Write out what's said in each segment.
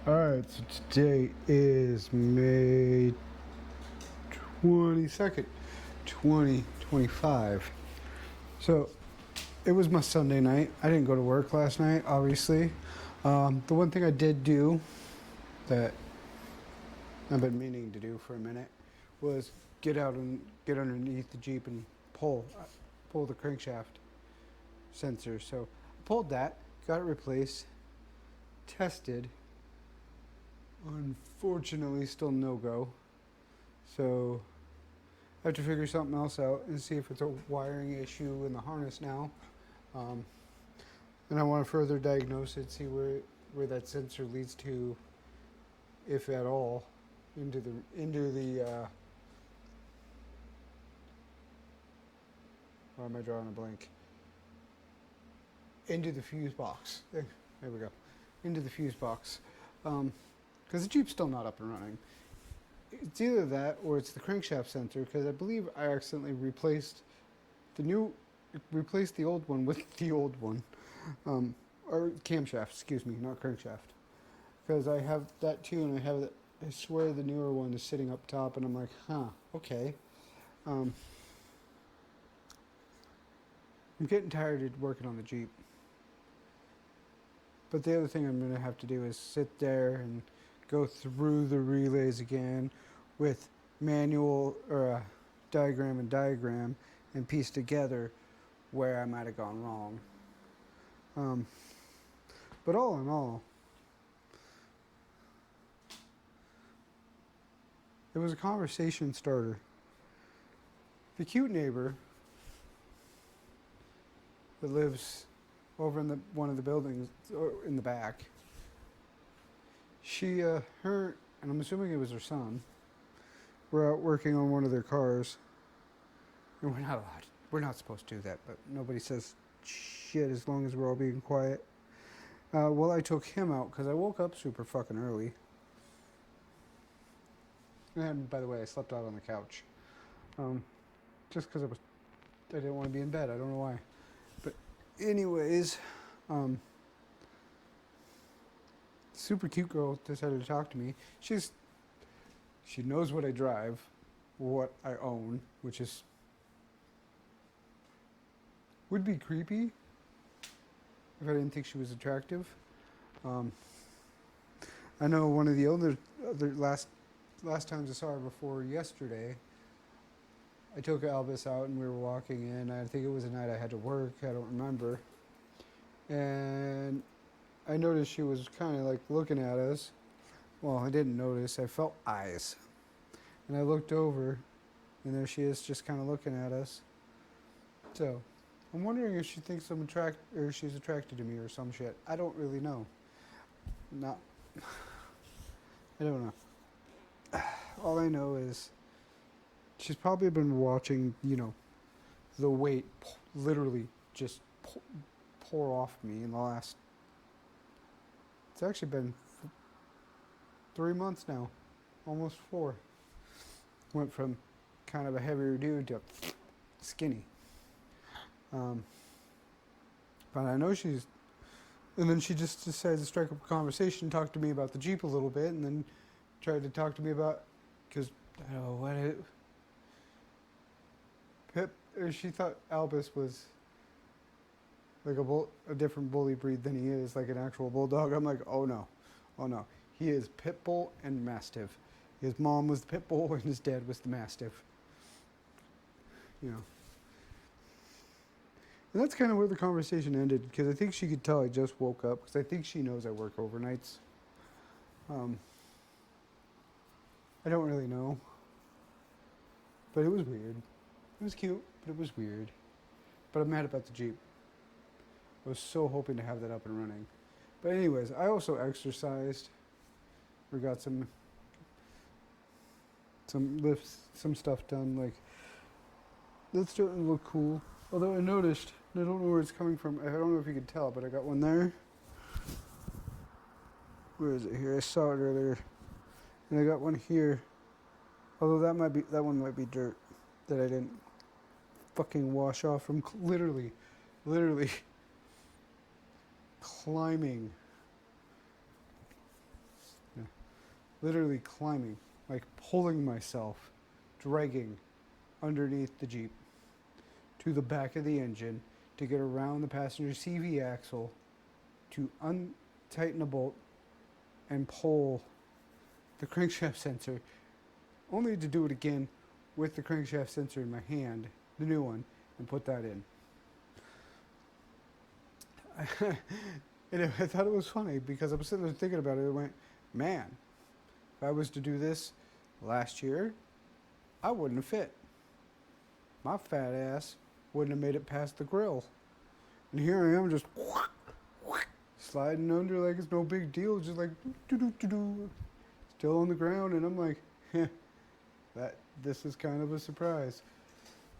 Alright, so today is May 22nd, 2025. So it was my Sunday night. I didn't go to work last night, obviously. The one thing I did do that I've been meaning to do for a minute was get out and get underneath the Jeep and pull the crankshaft sensor. So I pulled that, got it replaced, tested. Unfortunately, still no go. So I have to figure something else out and see if it's a wiring issue in the harness now. And I want to further diagnose it, see where that sensor leads to, if at all, into the. Why am I drawing a blank? Into the fuse box. There we go. Into the fuse box. Because the Jeep's still not up and running. It's either that or it's the crankshaft sensor, because I believe I accidentally replaced the old one with the old one. Or camshaft, excuse me, not crankshaft. Because I have that too, and I swear the newer one is sitting up top, and I'm like, okay. I'm getting tired of working on the Jeep. But the other thing I'm going to have to do is sit there and go through the relays again with manual or diagram and piece together where I might have gone wrong. But all in all, it was a conversation starter. The cute neighbor that lives over in one of the buildings in the back, her, and I'm assuming it was her son, were out working on one of their cars. And we're not supposed to do that, but nobody says shit as long as we're all being quiet. Well, I took him out because I woke up super fucking early. And by the way, I slept out on the couch. Just because I didn't want to be in bed. I don't know why. But anyways, super cute girl decided to talk to me. She knows what I drive, what I own, which would be creepy if I didn't think she was attractive. I know one of the other last times I saw her before yesterday, I took Albus out and we were walking in. I think it was a night I had to work. I don't remember. And I noticed she was kind of like looking at us. Well, I didn't notice. I felt eyes. And I looked over, and there she is just kind of looking at us. So, I'm wondering if she thinks or she's attracted to me or some shit. I don't really know. I don't know. All I know is she's probably been watching, the weight literally just pour off me in the last... It's actually been 3 months now, almost 4. Went from kind of a heavier dude to skinny. But I know she's... And then she just decided to strike up a conversation, talk to me about the Jeep a little bit, and then tried to talk to me about... Because, I don't know, she thought Albus was like a different bully breed than he is, like an actual bulldog. I'm like, oh no. He is pit bull and mastiff. His mom was the pit bull and his dad was the mastiff. And that's kind of where the conversation ended, because I think she could tell I just woke up, because I think she knows I work overnights. I don't really know. But it was weird. It was cute, but it was weird. But I'm mad about the Jeep. I was so hoping to have that up and running. But anyways, I also exercised. We got some lifts, some stuff done. Like, that's starting to look cool. Although I noticed, and I don't know where it's coming from. I don't know if you could tell, but I got one there. Where is it here? I saw it earlier. And I got one here. Although that one might be dirt that I didn't fucking wash off from literally climbing literally climbing, like pulling myself, dragging underneath the Jeep to the back of the engine to get around the passenger CV axle to untighten a bolt and pull the crankshaft sensor, only to do it again with the crankshaft sensor in my hand, the new one, and put that in. And I thought it was funny because I was sitting there thinking about it. I went, man, if I was to do this last year, I wouldn't have fit. My fat ass wouldn't have made it past the grill. And here I am just sliding under like it's no big deal, just like still on the ground, and I'm like, this is kind of a surprise.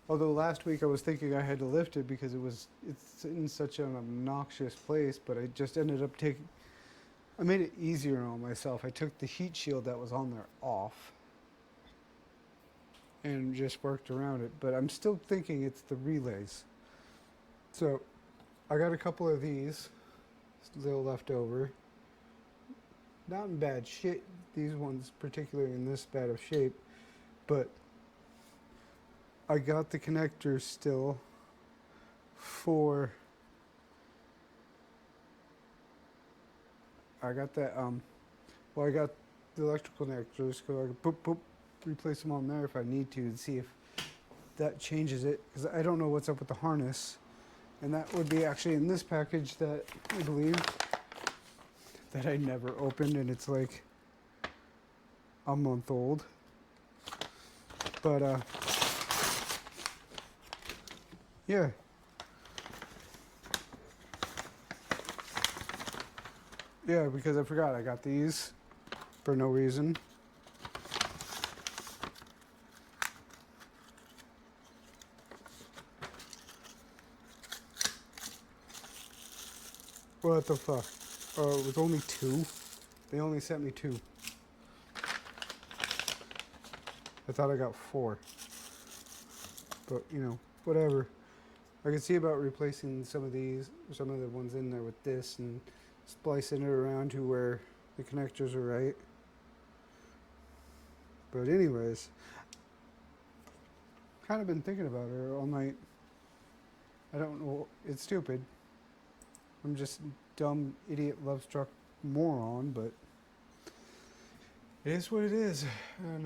Although last week I was thinking I had to lift it because it's in such an obnoxious place, but I just ended up I made it easier on myself. I took the heat shield that was on there off and just worked around it, but I'm still thinking it's the relays. So I got a couple of these still left over. Not in bad shape, these ones particularly in this bad of shape, but I got the connectors still for, I got that, I got the electrical connectors, so I can boop, replace them on there if I need to and see if that changes it, because I don't know what's up with the harness. And that would be actually in this package that I believe that I never opened, and it's like a month old. But yeah. Yeah, because I forgot I got these for no reason. What the fuck? Oh, it was only 2? They only sent me 2. I thought I got 4. But, whatever. I can see about replacing some of the ones in there with this and splicing it around to where the connectors are right. But anyways, kind of been thinking about it all night. I don't know. It's stupid. I'm just dumb, idiot, love-struck moron, but it is what it is. And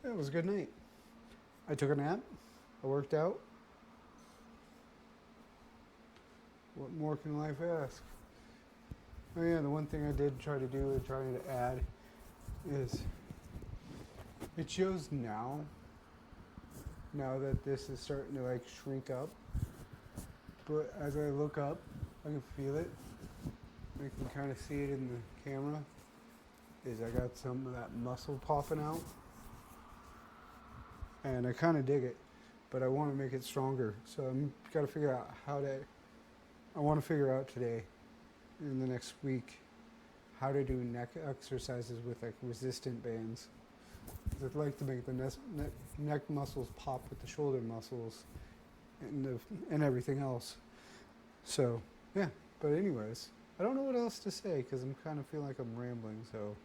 it was a good night. I took a nap. I worked out. What more can life ask? Oh yeah, the one thing I did try to do and trying to add is it shows now that this is starting to like shrink up. But as I look up, I can feel it. I can kind of see it in the camera. I got some of that muscle popping out. And I kind of dig it, but I want to make it stronger. So I'm got to figure out I want to figure out today, in the next week, how to do neck exercises with like resistant bands. I'd like to make the neck muscles pop with the shoulder muscles and everything else. So, yeah. But anyways, I don't know what else to say because I'm kind of feeling like I'm rambling. So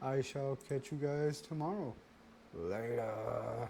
I shall catch you guys tomorrow. Later.